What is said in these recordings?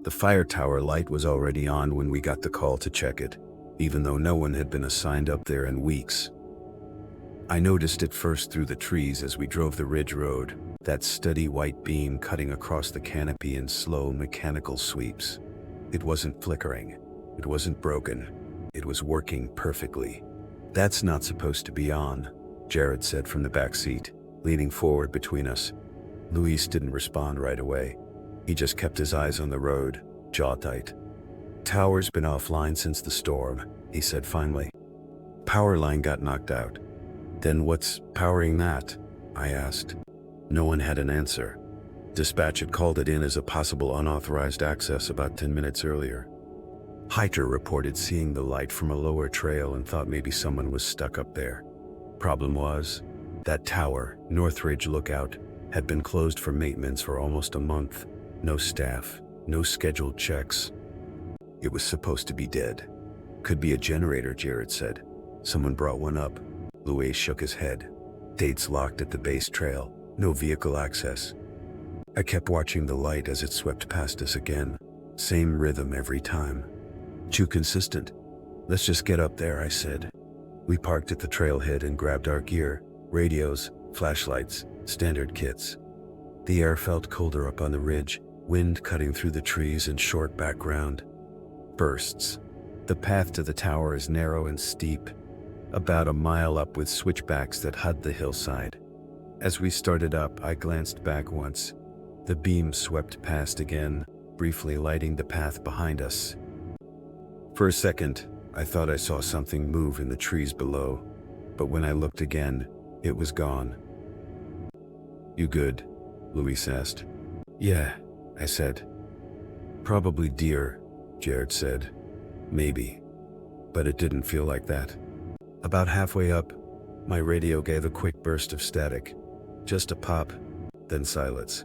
The fire tower light was already on when we got the call to check it, even though no one had been assigned up there in weeks. I noticed it first through the trees as we drove the ridge road, that steady white beam cutting across the canopy in slow mechanical sweeps. It wasn't flickering. It wasn't broken. It was working perfectly. "That's not supposed to be on," Jared said from the back seat, leaning forward between us. Luis didn't respond right away. He just kept his eyes on the road, jaw tight. "Tower's been offline since the storm," he said finally. "Power line got knocked out." "Then what's powering that?" I asked. No one had an answer. Dispatch had called it in as a possible unauthorized access about 10 minutes earlier. Hiker reported seeing the light from a lower trail and thought maybe someone was stuck up there. Problem was, that tower, Northridge Lookout, had been closed for maintenance for almost a month. No staff, no scheduled checks. It was supposed to be dead. "Could be a generator," Jared said. "Someone brought one up." Luis shook his head. "Dates locked at the base trail. No vehicle access." I kept watching the light as it swept past us again. Same rhythm every time. "Too consistent. Let's just get up there," I said. We parked at the trailhead and grabbed our gear, radios, flashlights, standard kits. The air felt colder up on the ridge, wind cutting through the trees in short background. Bursts. The path to the tower is narrow and steep, about a mile up with switchbacks that hug the hillside. As we started up, I glanced back once. The beam swept past again, briefly lighting the path behind us. For a second, I thought I saw something move in the trees below, but when I looked again, it was gone. "You good?" Luis asked. "Yeah," I said. "Probably deer," Jared said. "Maybe. But it didn't feel like that." About halfway up, my radio gave a quick burst of static. Just a pop, then silence.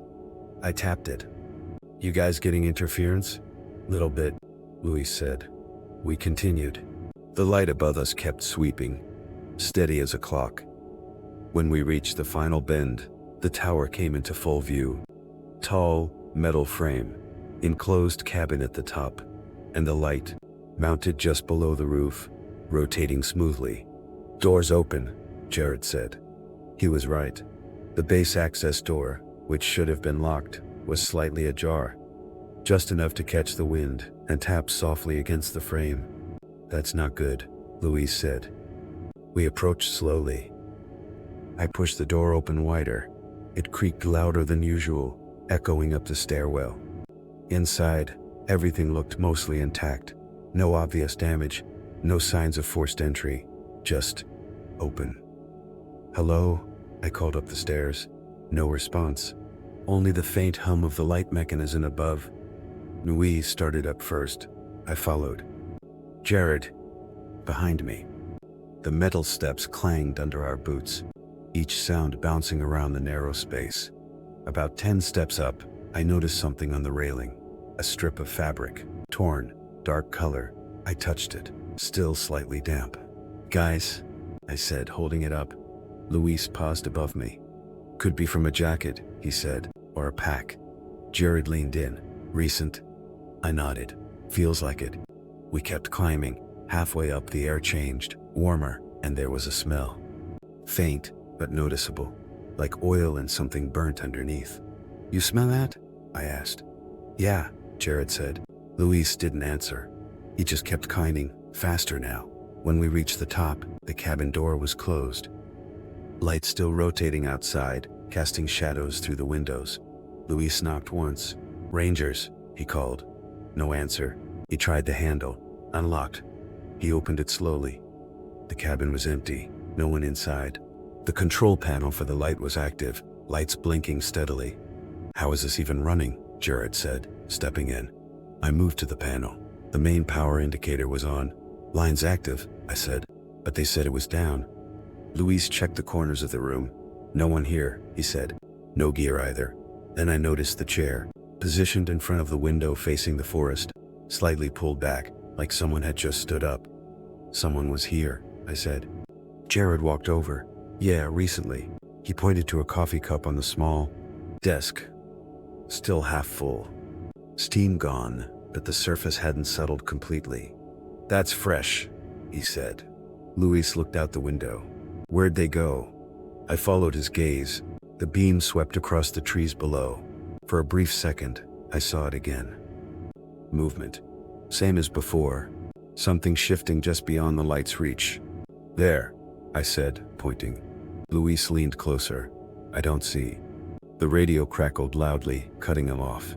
I tapped it. "You guys getting interference?" "Little bit," Luis said. We continued. The light above us kept sweeping, steady as a clock. When we reached the final bend, the tower came into full view. Tall, metal frame, enclosed cabin at the top, and the light, mounted just below the roof, rotating smoothly. "Doors open," Jared said. He was right. The base access door, which should have been locked, was slightly ajar, just enough to catch the wind and tap softly against the frame. "That's not good," Luis said. We approached slowly. I pushed the door open wider. It creaked louder than usual, echoing up the stairwell. Inside, everything looked mostly intact. No obvious damage, no signs of forced entry, just open. "Hello?" I called up the stairs. No response. Only the faint hum of the light mechanism above. Luis started up first. I followed. "Jared," behind me. The metal steps clanged under our boots, each sound bouncing around the narrow space. About 10 steps up, I noticed something on the railing. A strip of fabric, torn, dark color. I touched it, still slightly damp. "Guys," I said, holding it up. Luis paused above me. "Could be from a jacket," he said, "or a pack." Jared leaned in. "Recent?" I nodded. "Feels like it." We kept climbing. Halfway up, the air changed, warmer, and there was a smell. Faint, but noticeable, like oil and something burnt underneath. "You smell that?" I asked. "Yeah," Jared said. Luis didn't answer. He just kept climbing, faster now. When we reached the top, the cabin door was closed. Light still rotating outside, casting shadows through the windows. Luis knocked once. "Rangers," he called. No answer. He tried the handle. Unlocked. He opened it slowly. The cabin was empty. No one inside. The control panel for the light was active, lights blinking steadily. "How is this even running?" Jared said, stepping in. I moved to the panel. The main power indicator was on. "Line's active," I said, but they said it was down. Luis checked the corners of the room. "No one here," he said. "No gear either." Then I noticed the chair, positioned in front of the window facing the forest, slightly pulled back, like someone had just stood up. "Someone was here," I said. Jared walked over. "Yeah, recently." He pointed to a coffee cup on the small desk, still half full. Steam gone, but the surface hadn't settled completely. "That's fresh," he said. Luis looked out the window. "Where'd they go?" I followed his gaze. The beam swept across the trees below. For a brief second, I saw it again. Movement. Same as before. Something shifting just beyond the light's reach. "There," I said, pointing. Luis leaned closer. "I don't see." The radio crackled loudly, cutting him off.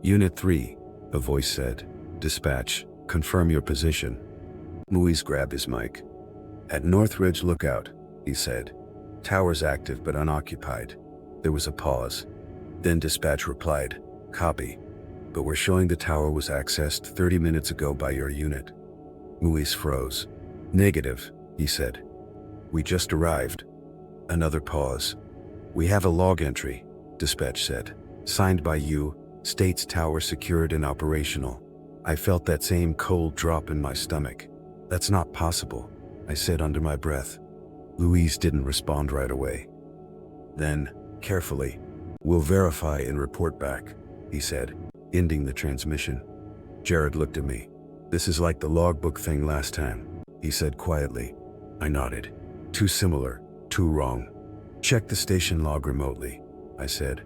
"Unit 3, a voice said. "Dispatch, confirm your position." Luis grabbed his mic. "At Northridge Lookout," he said. "Tower's active but unoccupied." There was a pause. Then dispatch replied, "Copy. But we're showing the tower was accessed 30 minutes ago by your unit." Luis froze. "Negative," he said. "We just arrived." Another pause. "We have a log entry," dispatch said. "Signed by you, states tower secured and operational." I felt that same cold drop in my stomach. "That's not possible," I said under my breath. Luis didn't respond right away. Then, carefully, "We'll verify and report back," he said, ending the transmission. Jared looked at me. "This is like the logbook thing last time," he said quietly. I nodded. "Too similar, too wrong." "Check the station log remotely," I said.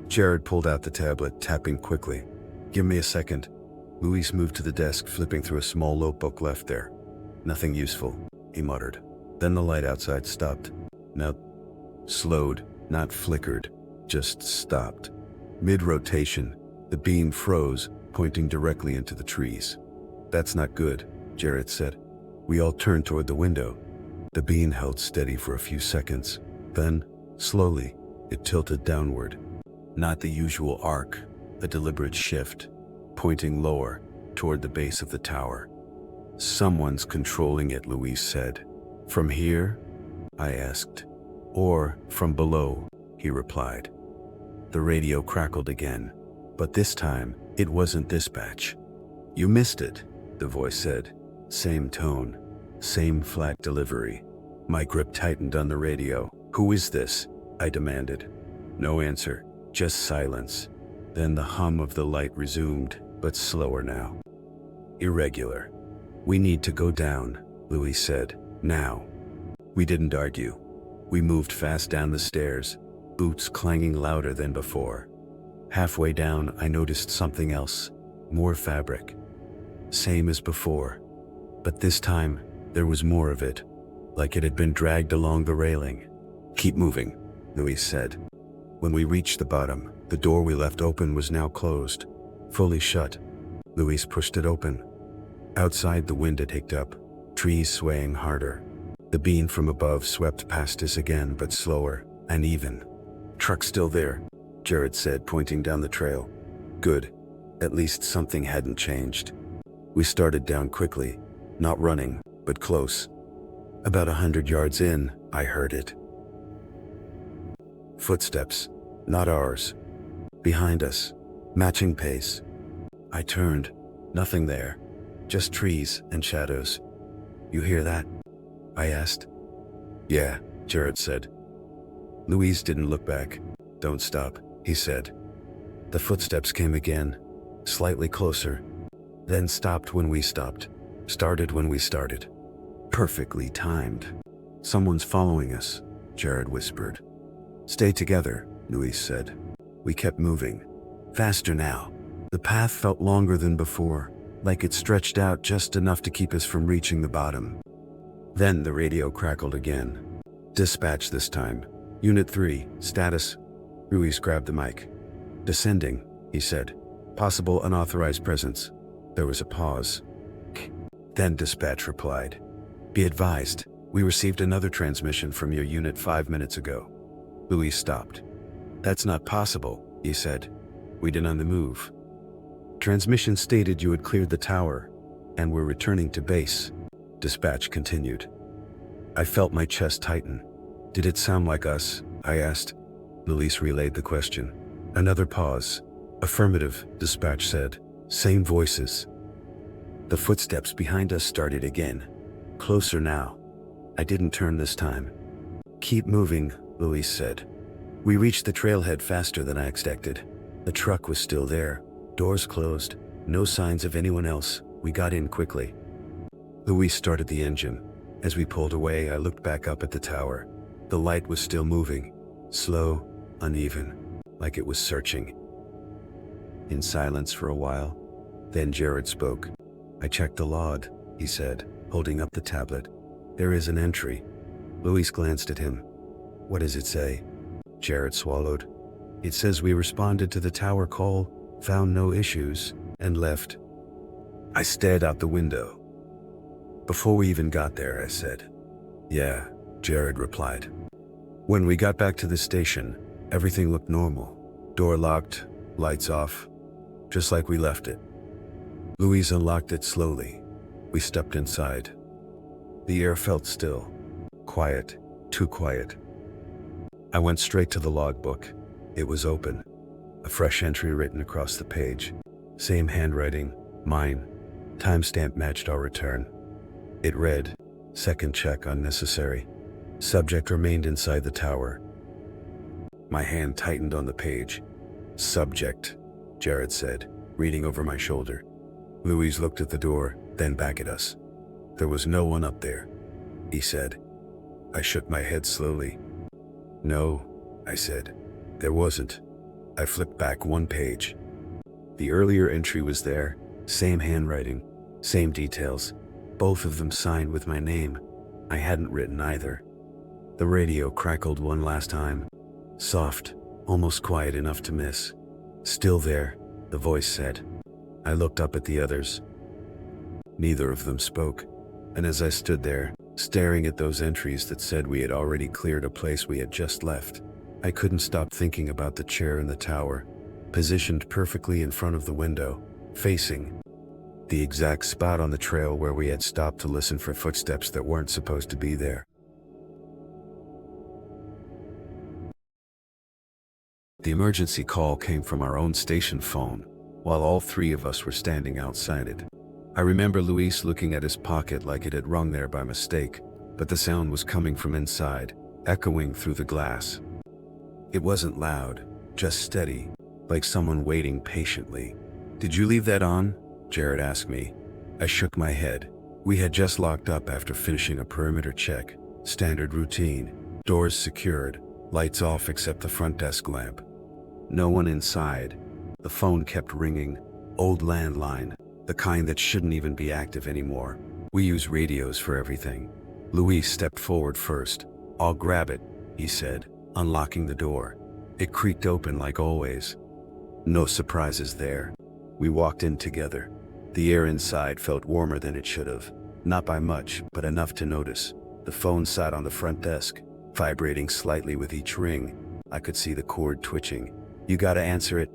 Jared pulled out the tablet, tapping quickly. "Give me a second." Luis moved to the desk, flipping through a small notebook left there. "Nothing useful," he muttered. Then the light outside stopped. No, slowed, not flickered, just stopped. Mid-rotation, the beam froze, pointing directly into the trees. "That's not good," Jared said. We all turned toward the window. The beam held steady for a few seconds. Then, slowly, it tilted downward. Not the usual arc, a deliberate shift, pointing lower, toward the base of the tower. "Someone's controlling it," Luis said. "From here?" I asked. "Or from below," he replied. The radio crackled again, but this time, it wasn't dispatch. "You missed it," the voice said. Same tone, same flat delivery. My grip tightened on the radio. "Who is this?" I demanded. No answer, just silence. Then the hum of the light resumed, but slower now. Irregular. "We need to go down," Luis said. "Now." We didn't argue. We moved fast down the stairs, boots clanging louder than before. Halfway down, I noticed something else. More fabric. Same as before. But this time, there was more of it, like it had been dragged along the railing. "Keep moving," Luis said. When we reached the bottom, the door we left open was now closed, fully shut. Luis pushed it open. Outside, the wind had picked up, trees swaying harder. The beam from above swept past us again, but slower, uneven. "Truck's still there," Jared said, pointing down the trail. "Good. At least something hadn't changed." We started down quickly, not running, but close. About 100 yards in, I heard it. Footsteps, not ours. Behind us, matching pace. I turned. Nothing there. Just trees and shadows. "You hear that?" I asked. "Yeah," Jared said. Luis didn't look back. "Don't stop," he said. The footsteps came again, slightly closer, then stopped when we stopped, started when we started. Perfectly timed. "Someone's following us," Jared whispered. "Stay together," Luis said. We kept moving. Faster now. The path felt longer than before, like it stretched out just enough to keep us from reaching the bottom. Then the radio crackled again. "Dispatch this time. Unit 3, status." Luis grabbed the mic. "Descending," he said. "Possible unauthorized presence." There was a pause. Then dispatch replied. "Be advised, we received another transmission from your unit 5 minutes ago." Luis stopped. "That's not possible," he said. "We'd been on the move. Transmission stated you had cleared the tower, and were returning to base." Dispatch continued. I felt my chest tighten. "Did it sound like us?" I asked. Luis relayed the question. Another pause. "Affirmative," dispatch said. "Same voices." The footsteps behind us started again. Closer now. I didn't turn this time. "Keep moving," Luis said. We reached the trailhead faster than I expected. The truck was still there, Doors closed. No signs of anyone else. We got in quickly. Luis started the engine. As we pulled away, I looked back up at the tower. The light was still moving. Slow, uneven, like it was searching. In silence for a while. Then Jared spoke. "I checked the log," he said, holding up the tablet. "There is an entry." Luis glanced at him. "What does it say?" Jared swallowed. "It says we responded to the tower call, found no issues, and left." I stared out the window. "Before we even got there," I said. "Yeah," Jared replied. When we got back to the station, everything looked normal. Door locked, lights off, just like we left it. Luis unlocked it slowly. We stepped inside. The air felt still. Quiet, too quiet. I went straight to the logbook. It was open. A fresh entry written across the page. Same handwriting, mine. Timestamp matched our return. It read, "Second check unnecessary. Subject remained inside the tower." My hand tightened on the page. "Subject," Jared said, reading over my shoulder. Luis looked at the door, then back at us. "There was no one up there," he said. I shook my head slowly. "No," I said. "There wasn't." I flipped back one page. The earlier entry was there, same handwriting, same details, both of them signed with my name. I hadn't written either. The radio crackled one last time. Soft, almost quiet enough to miss. "Still there," the voice said. I looked up at the others. Neither of them spoke, and as I stood there, staring at those entries that said we had already cleared a place we had just left, I couldn't stop thinking about the chair in the tower, positioned perfectly in front of the window, facing the exact spot on the trail where we had stopped to listen for footsteps that weren't supposed to be there. The emergency call came from our own station phone, while all three of us were standing outside it. I remember Luis looking at his pocket like it had rung there by mistake, but the sound was coming from inside, echoing through the glass. It wasn't loud, just steady, like someone waiting patiently. "Did you leave that on?" Jared asked me. I shook my head. We had just locked up after finishing a perimeter check. Standard routine. Doors secured, lights off except the front desk lamp. No one inside. The phone kept ringing. Old landline, the kind that shouldn't even be active anymore. We use radios for everything. Luis stepped forward first. "I'll grab it," he said, unlocking the door. It creaked open like always. No surprises there. We walked in together. The air inside felt warmer than it should have. Not by much, but enough to notice. The phone sat on the front desk, vibrating slightly with each ring. I could see the cord twitching. "You gotta answer it,"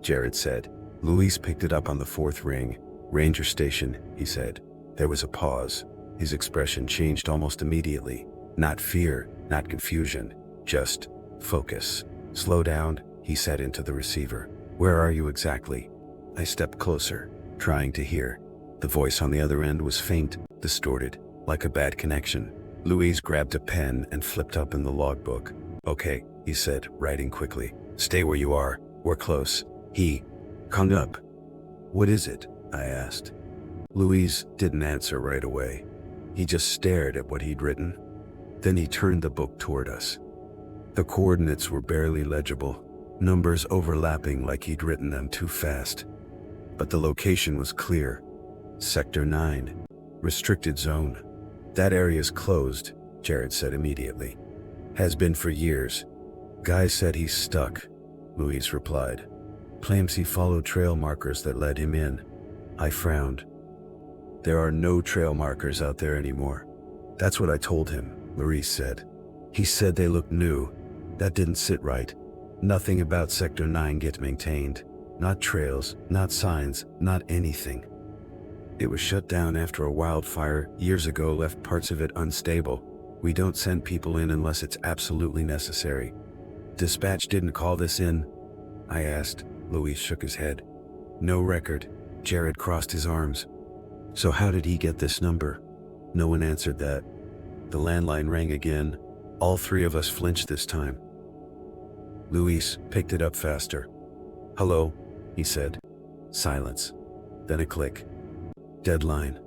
Jared said. Luis picked it up on the fourth ring. "Ranger Station," he said. There was a pause. His expression changed almost immediately. Not fear, not confusion, just focus. "Slow down," he said into the receiver. "Where are you exactly?" I stepped closer, trying to hear. The voice on the other end was faint, distorted, like a bad connection. Luis grabbed a pen and flipped up in the logbook. "Okay," he said, writing quickly. "Stay where you are. We're close." He hung up. "What is it?" I asked. Luis didn't answer right away. He just stared at what he'd written. Then he turned the book toward us. The coordinates were barely legible, numbers overlapping like he'd written them too fast. But the location was clear. Sector 9. Restricted zone. "That area's closed," Jared said immediately. "Has been for years." "Guy said he's stuck," Luis replied. "Claims he followed trail markers that led him in." I frowned. "There are no trail markers out there anymore." "That's what I told him," Luis said. "He said they looked new. That didn't sit right. Nothing about Sector 9 gets maintained. Not trails, not signs, not anything. It was shut down after a wildfire years ago left parts of it unstable. We don't send people in unless it's absolutely necessary." "Dispatch didn't call this in?" I asked. Luis shook his head. "No record." Jared crossed his arms. "So how did he get this number?" No one answered that. The landline rang again. All three of us flinched this time. Luis picked it up faster. "Hello," he said. Silence. Then a click. Deadline.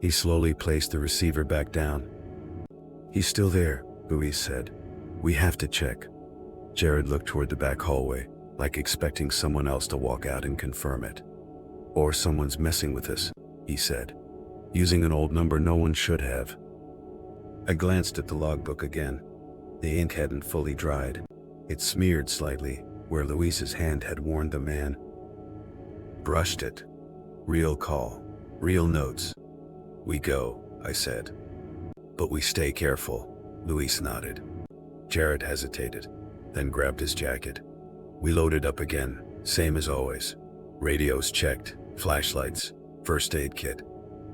He slowly placed the receiver back down. "He's still there," Louise said. "We have to check." Jared looked toward the back hallway, like expecting someone else to walk out and confirm it. "Or someone's messing with us," he said, "using an old number no one should have." I glanced at the logbook again. The ink hadn't fully dried. It smeared slightly where Louise's hand had warned the man. "Brushed it. Real call. Real notes." "We go," I said. "But we stay careful." Louise nodded. Jared hesitated, then grabbed his jacket. We loaded up again, same as always. Radios checked, flashlights, first aid kit.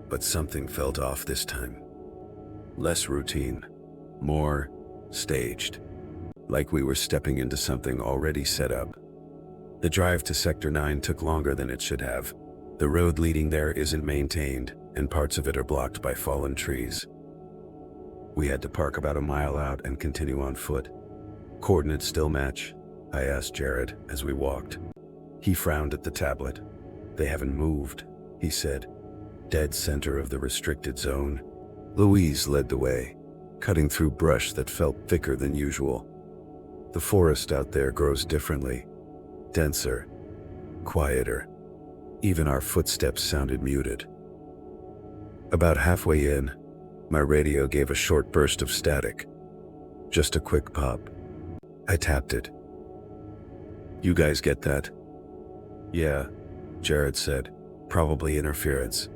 But something felt off this time. Less routine. More staged. Like we were stepping into something already set up. The drive to Sector 9 took longer than it should have. The road leading there isn't maintained, and parts of it are blocked by fallen trees. We had to park about a mile out and continue on foot. "Coordinates still match?" I asked Jared as we walked. He frowned at the tablet. "They haven't moved," he said. "Dead center of the restricted zone." Louise led the way, cutting through brush that felt thicker than usual. The forest out there grows differently. Denser. Quieter. Even our footsteps sounded muted. About halfway in, my radio gave a short burst of static. Just a quick pop. I tapped it. "You guys get that?" "Yeah," Jared said. "Probably interference.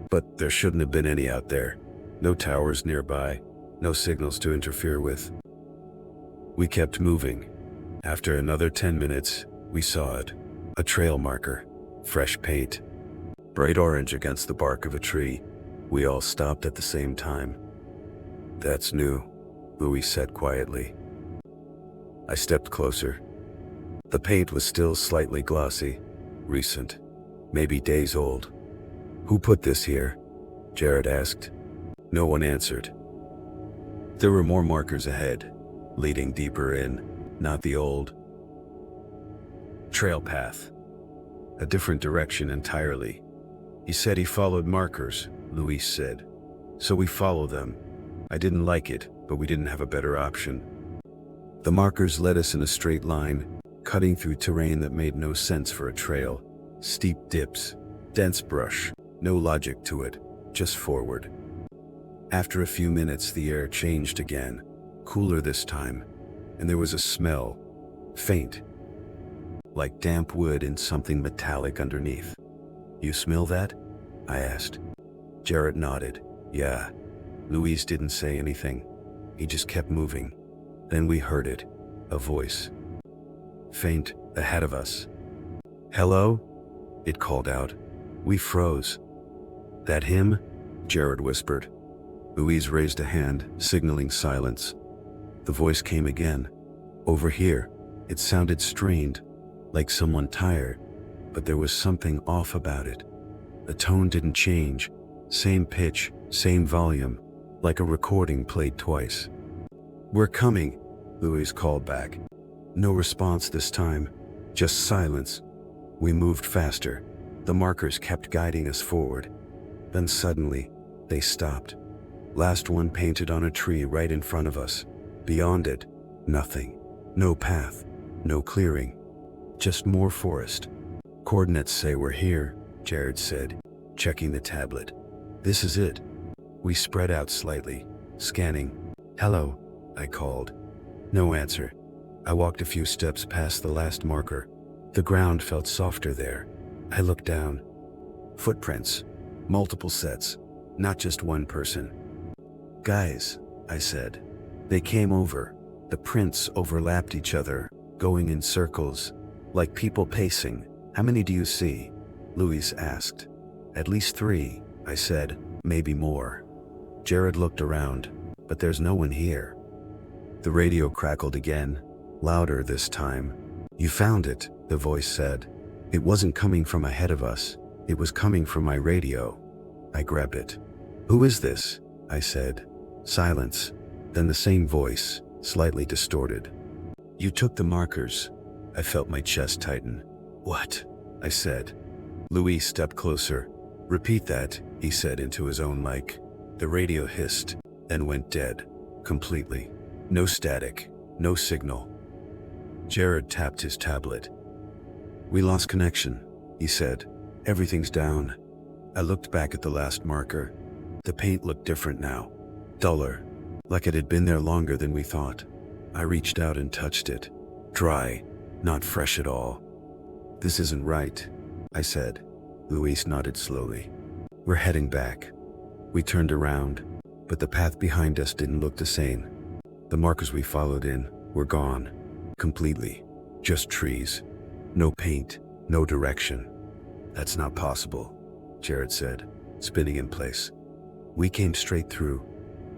But there shouldn't have been any out there. No towers nearby, no signals to interfere with." We kept moving. After another 10 minutes, we saw it. A trail marker. Fresh paint. Bright orange against the bark of a tree. We all stopped at the same time. "That's new," Louis said quietly. I stepped closer. The paint was still slightly glossy. Recent. Maybe days old. "Who put this here?" Jared asked. No one answered. There were more markers ahead, leading deeper in, not the old trail path. A different direction entirely. "He said he followed markers," Luis said. "So we follow them. I didn't like it, but we didn't have a better option." The markers led us in a straight line, cutting through terrain that made no sense for a trail. Steep dips, dense brush, no logic to it, just forward. After a few minutes, the air changed again, cooler this time, and there was a smell, faint, like damp wood and something metallic underneath. "You smell that?" I asked. Jared nodded. "Yeah." Louise didn't say anything. He just kept moving. Then we heard it, a voice. Faint, ahead of us. "Hello?" It called out. We froze. "That him?" Jared whispered. Louise raised a hand, signaling silence. The voice came again. Over here. It sounded strained, like someone tired, but there was something off about it. The tone didn't change. Same pitch, same volume, like a recording played twice. "We're coming," Louise called back. No response this time, just silence. We moved faster. The markers kept guiding us forward. Then suddenly, they stopped. Last one painted on a tree right in front of us. Beyond it, nothing. No path, no clearing. Just more forest. "Coordinates say we're here," Jared said, checking the tablet. "This is it." We spread out slightly, scanning. "Hello," I called. No answer. I walked a few steps past the last marker. The ground felt softer there. I looked down. Footprints. Multiple sets. Not just one person. "Guys," I said. They came over. The prints overlapped each other, going in circles, like people pacing. "How many do you see?" Louis asked. "At least 3, I said. "Maybe more." Jared looked around, but there's no one here. The radio crackled again, louder this time. "You found it," the voice said. It wasn't coming from ahead of us. It was coming from my radio. I grabbed it. "Who is this?" I said. Silence. Then the same voice, slightly distorted. "You took the markers." I felt my chest tighten. "What?" I said. Luis stepped closer. Repeat that, he said into his own mic. The radio hissed, then went dead. Completely. No static, no signal. Jared tapped his tablet. We lost connection, he said. Everything's down. I looked back at the last marker. The paint looked different now. Duller, like it had been there longer than we thought. I reached out and touched it. Dry, not fresh at all. This isn't right, I said. Luis nodded slowly. We're heading back. We turned around, but the path behind us didn't look the same. The markers we followed in were gone. Completely. Just trees. No paint, no direction. That's not possible, Jared said, spinning in place. We came straight through.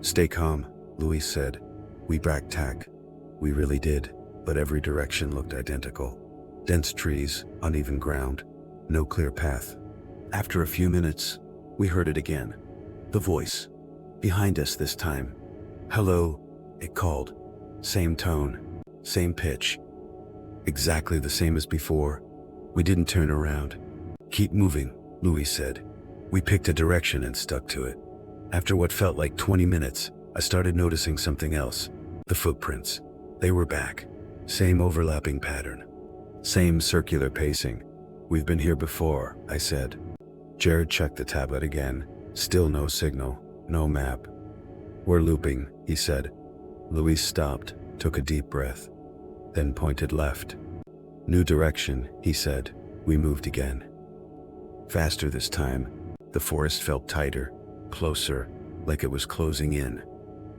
Stay calm, Luis said. We backed tack. We really did, but every direction looked identical. Dense trees, uneven ground, no clear path. After a few minutes, we heard it again. The voice. Behind us this time. Hello, it called. Same tone, same pitch. Exactly the same as before. We didn't turn around. Keep moving, Luis said. We picked a direction and stuck to it. After what felt like 20 minutes, I started noticing something else. The footprints. They were back. Same overlapping pattern. Same circular pacing. We've been here before, I said. Jared checked the tablet again. Still no signal, no map. We're looping, he said. Luis stopped, took a deep breath, then pointed left. New direction, he said. We moved again. Faster this time. The forest felt tighter, closer, like it was closing in.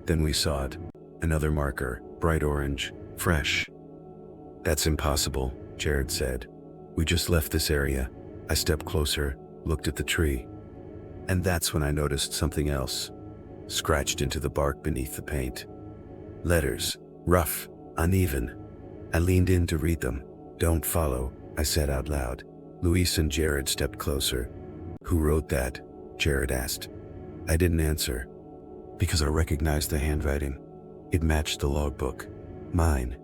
Then we saw it. Another marker, bright orange, fresh. That's impossible, Jared said. We just left this area. I stepped closer, looked at the tree. And that's when I noticed something else, scratched into the bark beneath the paint. Letters, rough, uneven. I leaned in to read them. Don't follow, I said out loud. Luis and Jared stepped closer. Who wrote that? Jared asked. I didn't answer, because I recognized the handwriting. It matched the logbook. Mine.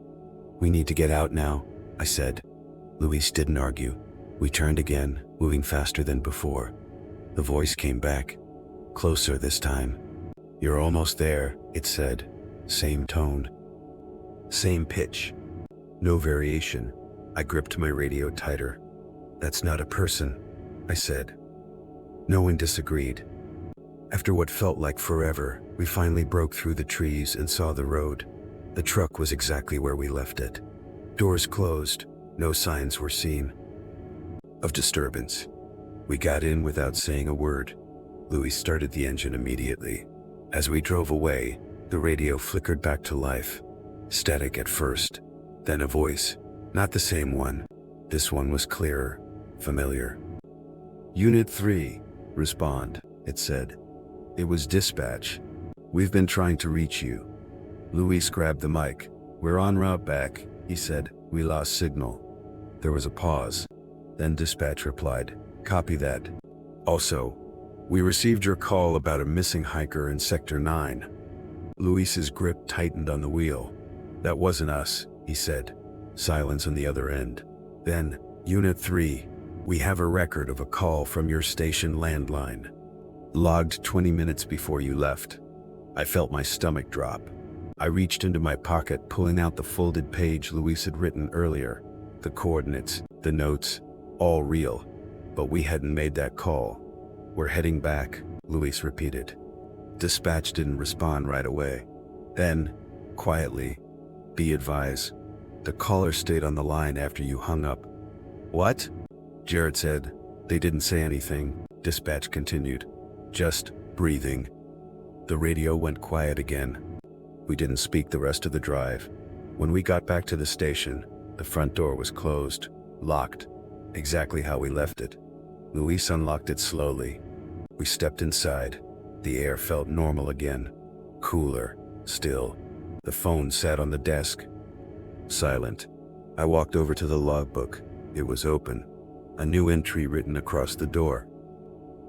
We need to get out now, I said. Luis didn't argue. We turned again, moving faster than before. The voice came back. Closer this time. You're almost there, it said. Same tone. Same pitch. No variation. I gripped my radio tighter. That's not a person, I said. No one disagreed. After what felt like forever, we finally broke through the trees and saw the road. The truck was exactly where we left it. Doors closed. No signs were seen of disturbance. We got in without saying a word. Luis started the engine immediately. As we drove away, the radio flickered back to life. Static at first, then a voice. Not the same one. This one was clearer, familiar. Unit 3, respond, it said. It was dispatch. We've been trying to reach you. Luis grabbed the mic. We're en route back, he said. We lost signal. There was a pause. Then dispatch replied, copy that. Also, we received your call about a missing hiker in Sector 9. Luis's grip tightened on the wheel. That wasn't us, he said. Silence on the other end. Then, Unit 3, we have a record of a call from your station landline. Logged 20 minutes before you left. I felt my stomach drop. I reached into my pocket, pulling out the folded page Luis had written earlier. The coordinates, the notes, all real. But we hadn't made that call. We're heading back, Luis repeated. Dispatch didn't respond right away. Then, quietly, be advised, the caller stayed on the line after you hung up. What? Jared said. They didn't say anything, dispatch continued. Just breathing. The radio went quiet again. We didn't speak the rest of the drive. When we got back to the station, the front door was closed, locked, exactly how we left it. Luis unlocked it slowly. We stepped inside. The air felt normal again. Cooler, still. The phone sat on the desk. Silent. I walked over to the logbook. It was open. A new entry written across the door.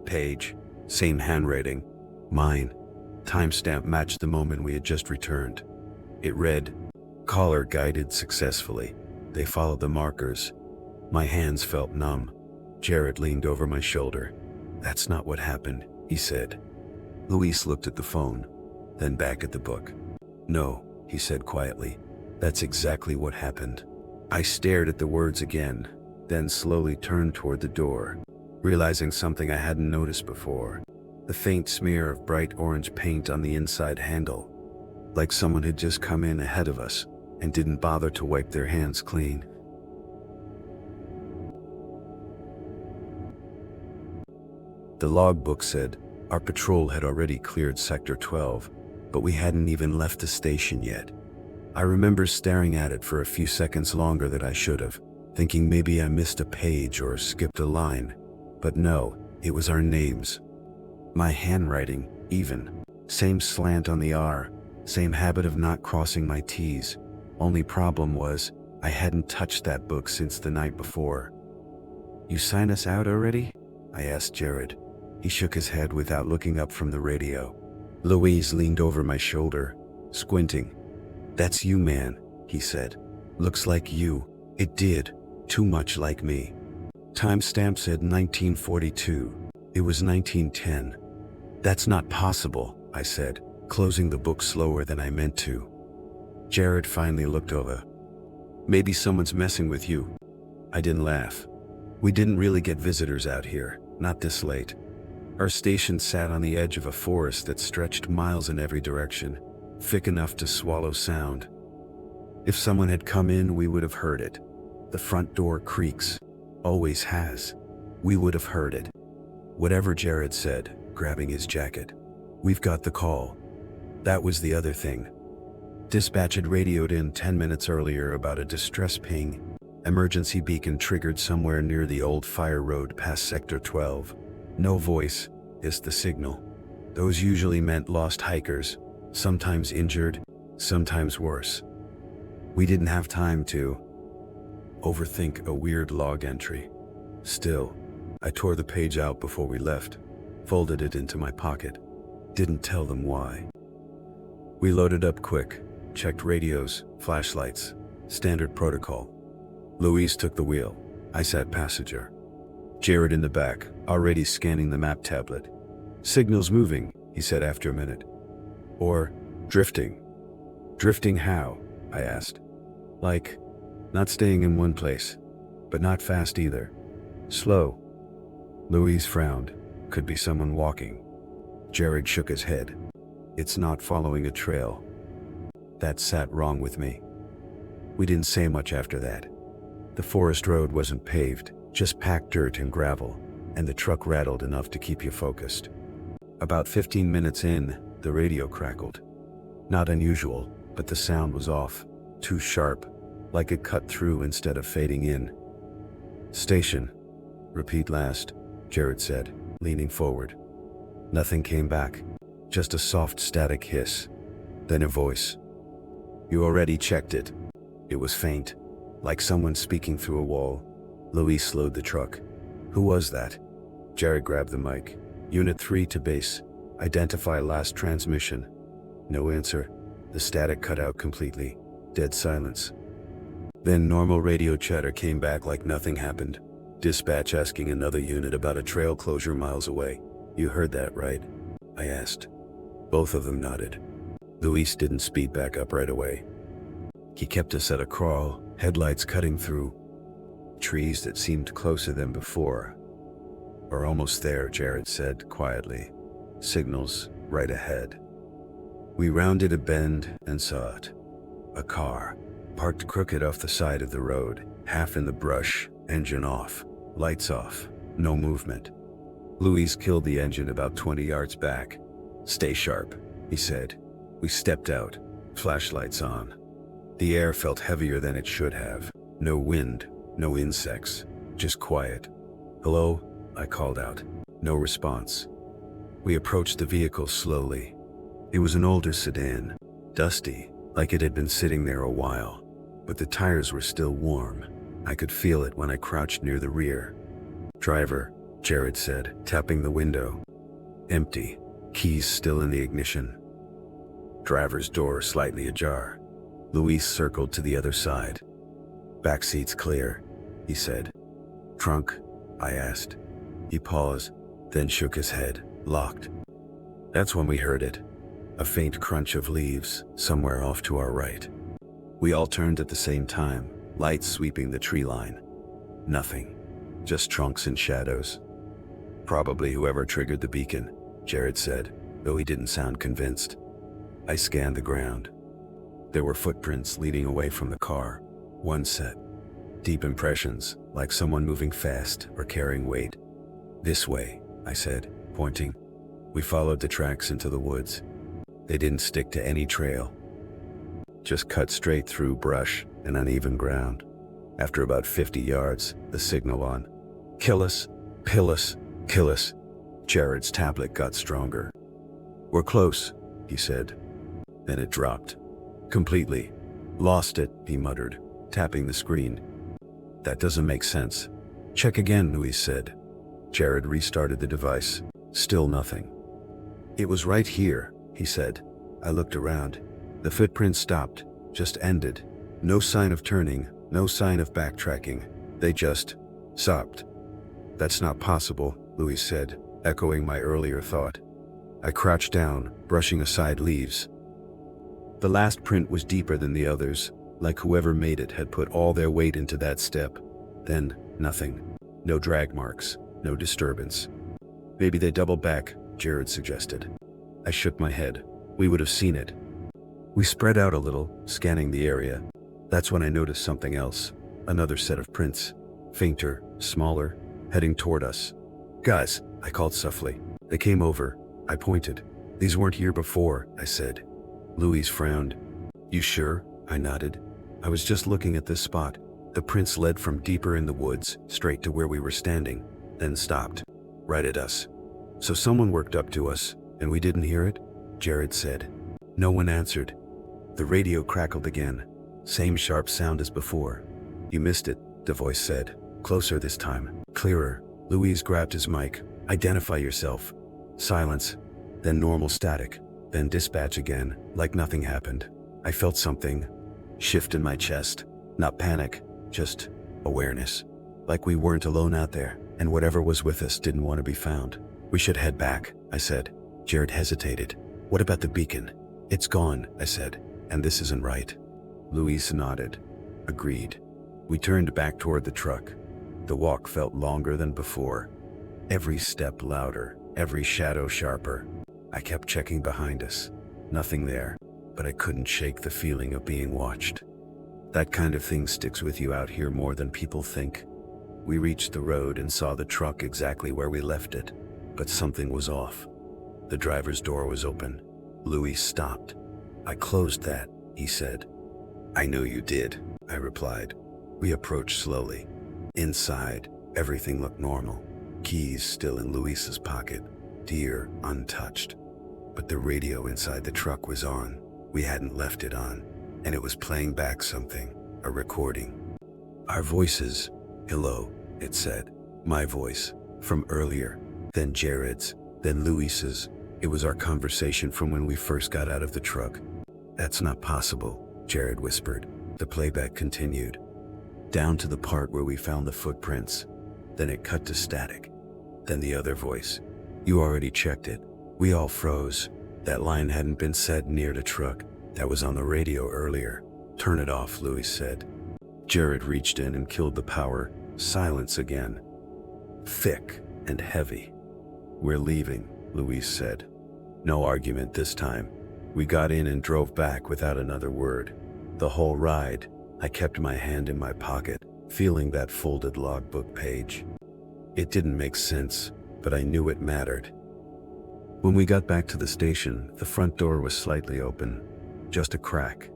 Page. Same handwriting. Mine. Timestamp matched the moment we had just returned. It read, caller guided successfully. They followed the markers. My hands felt numb. Jared leaned over my shoulder. "That's not what happened," he said. Luis looked at the phone, then back at the book. "No," he said quietly. "That's exactly what happened." I stared at the words again, then slowly turned toward the door, realizing something I hadn't noticed before. The faint smear of bright orange paint on the inside handle, like someone had just come in ahead of us and didn't bother to wipe their hands clean. The logbook said our patrol had already cleared Sector 12, but we hadn't even left the station yet. I remember staring at it for a few seconds longer than I should have, thinking maybe I missed a page or skipped a line. But no, it was our names. My handwriting, even. Same slant on the R, same habit of not crossing my T's. Only problem was, I hadn't touched that book since the night before. "You sign us out already?" I asked Jared. He shook his head without looking up from the radio. Louise leaned over my shoulder, squinting. "That's you, man," he said. "Looks like you." It did. Too much like me. Timestamp said 1942. It was 1910. "That's not possible," I said, closing the book slower than I meant to. Jared finally looked over. "Maybe someone's messing with you." I didn't laugh. We didn't really get visitors out here, not this late. Our station sat on the edge of a forest that stretched miles in every direction, thick enough to swallow sound. If someone had come in, we would have heard it. The front door creaks. Always has. We would have heard it. Whatever Jared said, grabbing his jacket. "We've got the call." That was the other thing. Dispatch had radioed in 10 minutes earlier about a distress ping. Emergency beacon triggered somewhere near the old fire road past Sector 12. No voice, just the signal. Those usually meant lost hikers, sometimes injured, sometimes worse. We didn't have time to overthink a weird log entry. Still, I tore the page out before we left, folded it into my pocket. Didn't tell them why. We loaded up quick, checked radios, flashlights, standard protocol. Louise took the wheel. I sat passenger. Jared in the back, already scanning the map tablet. "Signal's moving," he said after a minute. "Or drifting." "Drifting how?" I asked. "Like, not staying in one place, but not fast either. Slow." Louise frowned. "Could be someone walking." Jared shook his head. "It's not following a trail." That sat wrong with me. We didn't say much after that. The forest road wasn't paved, just packed dirt and gravel, and the truck rattled enough to keep you focused. About 15 minutes in, the radio crackled. Not unusual, but the sound was off, too sharp, like it cut through instead of fading in. "Station. Repeat last," Jared said, leaning forward. Nothing came back, just a soft static hiss. Then a voice. "You already checked it." It was faint, like someone speaking through a wall. Louise slowed the truck. "Who was that?" Jared grabbed the mic. "Unit 3 to base. Identify last transmission." No answer. The static cut out completely. Dead silence. Then normal radio chatter came back like nothing happened. Dispatch asking another unit about a trail closure miles away. "You heard that, right?" I asked. Both of them nodded. Luis didn't speed back up right away. He kept us at a crawl, headlights cutting through trees that seemed closer than before. "We're almost there," Jared said quietly. "Signals right ahead." We rounded a bend and saw it. A car, parked crooked off the side of the road, half in the brush, engine off, lights off, no movement. Luis killed the engine about 20 yards back. "Stay sharp," he said. We stepped out, flashlights on. The air felt heavier than it should have. No wind, no insects, just quiet. "Hello?" I called out. No response. We approached the vehicle slowly. It was an older sedan, dusty, like it had been sitting there a while, but the tires were still warm. I could feel it when I crouched near the rear. "Driver," Jared said, tapping the window. Empty, keys still in the ignition. Driver's door slightly ajar. Luis circled to the other side. "Back seat's clear," he said. "Trunk?" I asked. He paused, then shook his head, locked. That's when we heard it. A faint crunch of leaves, somewhere off to our right. We all turned at the same time, lights sweeping the tree line. Nothing. Just trunks and shadows. Probably whoever triggered the beacon, Jared said, though he didn't sound convinced. I scanned the ground. There were footprints leading away from the car, one set. Deep impressions, like someone moving fast or carrying weight. This way, I said, pointing. We followed the tracks into the woods. They didn't stick to any trail. Just cut straight through brush and uneven ground. After about 50 yards, the signal on. Kill us, pill us, kill us. Jared's tablet got stronger. We're close, he said. Then it dropped. Completely. Lost it, he muttered, tapping the screen. That doesn't make sense. Check again, Louise said. Jared restarted the device. Still nothing. It was right here, he said. I looked around. The footprints stopped, just ended. No sign of turning, no sign of backtracking. They just stopped. That's not possible, Louise said, echoing my earlier thought. I crouched down, brushing aside leaves. The last print was deeper than the others, like whoever made it had put all their weight into that step. Then, nothing. No drag marks, no disturbance. Maybe they doubled back, Jared suggested. I shook my head. We would have seen it. We spread out a little, scanning the area. That's when I noticed something else. Another set of prints. Fainter, smaller, heading toward us. Guys, I called softly. They came over. I pointed. These weren't here before, I said. Louise frowned. You sure? I nodded. I was just looking at this spot. The prints led from deeper in the woods, straight to where we were standing, then stopped. Right at us. So someone worked up to us, and we didn't hear it? Jared said. No one answered. The radio crackled again. Same sharp sound as before. You missed it, the voice said. Closer this time. Clearer. Louise grabbed his mic. Identify yourself. Silence. Then normal static. Then dispatch again, like nothing happened. I felt something shift in my chest. Not panic, just awareness. Like we weren't alone out there, and whatever was with us didn't want to be found. We should head back, I said. Jared hesitated. What about the beacon? It's gone, I said, and this isn't right. Louise nodded. Agreed. We turned back toward the truck. The walk felt longer than before. Every step louder, every shadow sharper. I kept checking behind us. Nothing there, but I couldn't shake the feeling of being watched. That kind of thing sticks with you out here more than people think. We reached the road and saw the truck exactly where we left it, but something was off. The driver's door was open. Louis stopped. I closed that, he said. I know you did, I replied. We approached slowly. Inside, everything looked normal. Keys still in Louisa's pocket, deer untouched. But the radio inside the truck was on. We hadn't left it on, and it was playing back something, a recording. Our voices. Hello, it said. My voice, from earlier, then Jared's, then Louisa's. It was our conversation from when we first got out of the truck. That's not possible, Jared whispered. The playback continued. Down to the part where we found the footprints. Then it cut to static. Then the other voice. You already checked it. We all froze. That line hadn't been said near the truck. That was on the radio earlier. Turn it off, Louis said. Jared reached in and killed the power. Silence again. Thick and heavy. We're leaving, Louise said. No argument this time. We got in and drove back without another word. The whole ride, I kept my hand in my pocket, feeling that folded logbook page. It didn't make sense, but I knew it mattered. When we got back to the station, the front door was slightly open. Just a crack.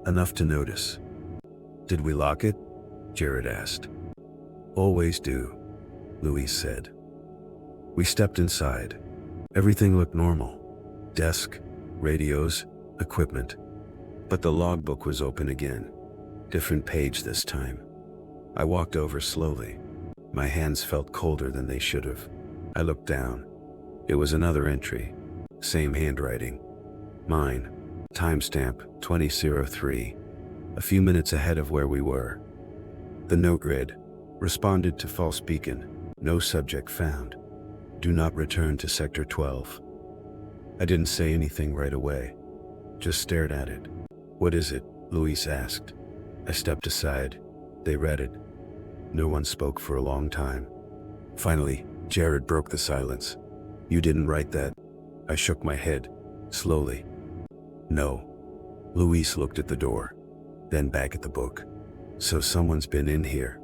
Enough to notice. Did we lock it? Jared asked. Always do, Louise said. We stepped inside. Everything looked normal. Desk, radios, equipment. But the logbook was open again. Different page this time. I walked over slowly. My hands felt colder than they should have. I looked down. It was another entry. Same handwriting. Mine. Timestamp 2003. A few minutes ahead of where we were. The note read, responded to false beacon. No subject found. Do not return to Sector 12. I didn't say anything right away, just stared at it. What is it? Luis asked. I stepped aside. They read it. No one spoke for a long time. Finally, Jared broke the silence. You didn't write that? I shook my head, slowly. No. Luis looked at the door, then back at the book. So someone's been in here,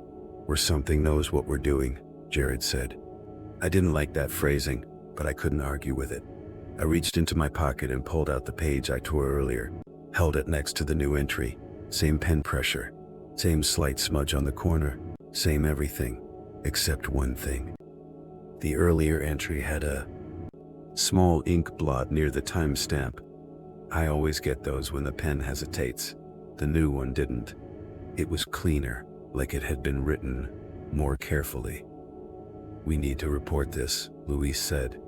or something knows what we're doing, Jared said. I didn't like that phrasing, but I couldn't argue with it. I reached into my pocket and pulled out the page I tore earlier, held it next to the new entry. Same pen pressure, same slight smudge on the corner, same everything, except one thing. The earlier entry had a small ink blot near the timestamp. I always get those when the pen hesitates. The new one didn't. It was cleaner, like it had been written more carefully. We need to report this, Luis said.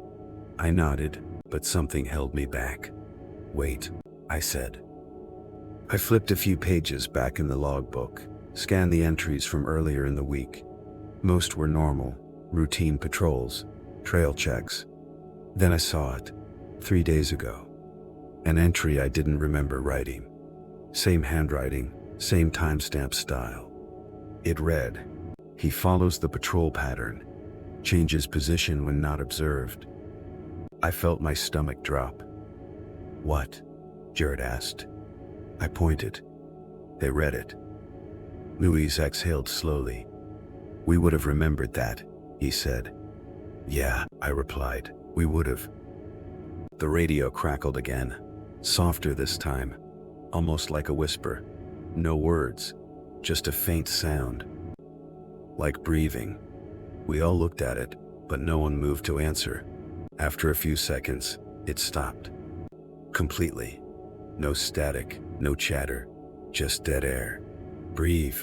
I nodded, but something held me back. Wait, I said. I flipped a few pages back in the logbook, scanned the entries from earlier in the week. Most were normal, routine patrols, trail checks. Then I saw it, 3 days ago. An entry I didn't remember writing. Same handwriting, same timestamp style. It read, he follows the patrol pattern, changes position when not observed. I felt my stomach drop. What? Jared asked. I pointed. They read it. Luis exhaled slowly. We would have remembered that, he said. Yeah, I replied, we would have. The radio crackled again, softer this time, almost like a whisper. No words, just a faint sound. Like breathing. We all looked at it, but no one moved to answer. After a few seconds, it stopped. Completely. No static, no chatter, just dead air. Breathe.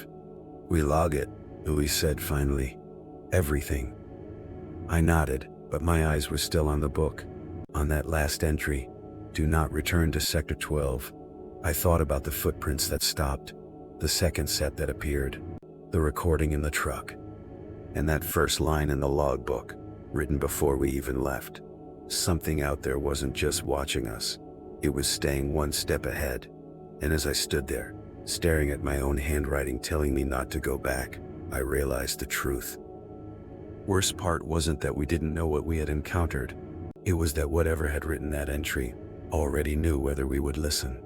We log it, Luis said finally. Everything. I nodded, but my eyes were still on the book. On that last entry, do not return to Sector 12. I thought about the footprints that stopped, the second set that appeared, the recording in the truck, and that first line in the logbook, written before we even left. Something out there wasn't just watching us. It was staying one step ahead. And as I stood there, staring at my own handwriting telling me not to go back, I realized the truth. Worst part wasn't that we didn't know what we had encountered. It was that whatever had written that entry already knew whether we would listen.